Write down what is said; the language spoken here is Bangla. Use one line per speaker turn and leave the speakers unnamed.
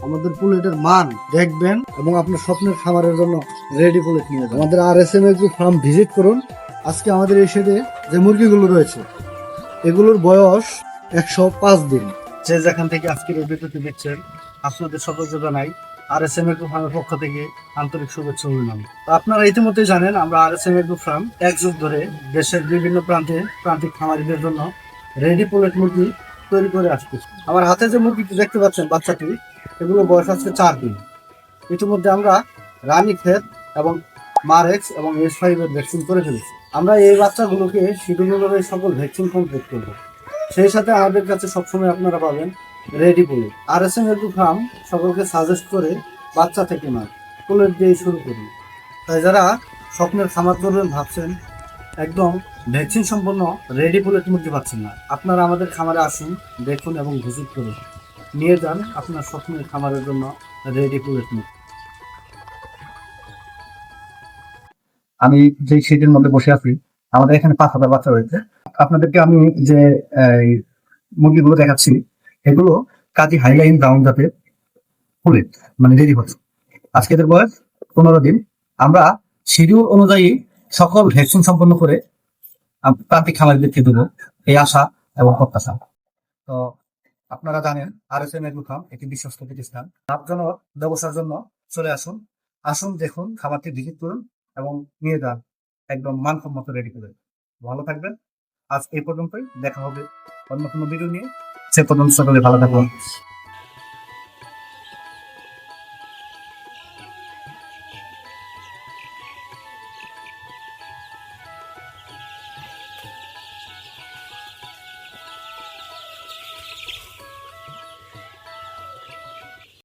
আমাদের পুলেটের মান দেখবেন এবং আপনার স্বপ্নের খামারের জন্য রেডি পুলেট নিয়ে যাবেন। আমাদের RSM এগ্রো ফার্ম ভিজিট করুন। আজকে আমাদের এই শেডে যে মুরগিগুলো রয়েছে এগুলোর বয়স 105 দিন। যে যেখান থেকে আজকের এই ভিডিওটি দেখছেন আপনাদের সকলকে জানাই RSM এগ্রো ফার্মের পক্ষ থেকে আন্তরিক শুভেচ্ছা অভিনন্দন। তো আপনারা ইতিমধ্যে জানেন আমরা RSM এগ্রো ফার্ম এক যুগ ধরে দেশের বিভিন্ন প্রান্তিক খামারিদের জন্য রেডি পুলেট মুরগি তৈরি করে আসতেছি। আমার হাতে যে মুরগিটি দেখতে পাচ্ছেন বাচ্চাটি, এগুলো বয়স আজকে 4 দিন। ইতিমধ্যে আমরা রানী ক্ষেত এবং মারেক্স এবং S5 এর ভ্যাকসিন করে ফেলেছি। আমরা এই বাচ্চাগুলোকে শিডিউল অনুযায়ী সকল ভ্যাকসিন কমপ্লিট করব। সেই সাথে আমাদের কাছে সবসময় আপনারা পাবেন ready pollute. RSM agro farm সকলকে সাজেস্ট করে বাচ্চা থেকে নয়, পুলেট দিয়ে শুরু করুন। তাই যারা স্বপ্নের খামার করবেন ভাবছেন, একদম ভ্যাকসিন সম্পন্ন রেডি পুলেট মুরগি পাচ্ছেন না, আপনারা আমাদের খামারে আসুন, দেখুন এবং ভিজিট করুন। নিয়ে যান আপনার স্বপ্নের খামারের জন্য রেডি পুলেট মুরগি।
আমি যে শীতের মধ্যে বসে আছি, আমাদের এখানে 5,000 বাচ্চা রয়েছে। আপনাদেরকে আমি যে এই মুরগিগুলো দেখাচ্ছি, এগুলো কাজী হাইলাইন ব্রাউন জাতের পুলেট, মানে রেডি হচ্ছে। আজকে এদের বয়স 15 দিন। আমরা শিডিউল অনুযায়ী সকল ভ্যাকসিন সম্পন্ন করে প্রান্তিক খামারিদেরকে দেবো, এই আশা এবং প্রত্যাশা। তো আপনারা জানেন RSM এগ্রো ফার্ম একটি বিশ্বস্ত প্রতিষ্ঠান। লাভজনক ব্যবসার জন্য চলে আসুন, দেখুন, খামারটি ভিজিট করুন এবং নিয়ে যান একদম মানসম্মত রেডি করে। ভালো থাকবেন। আজ এই পর্যন্তই, দেখা হবে অন্য কোনো ভিডিও নিয়ে। সে পর্যন্ত সকলে ভালো থাকুন।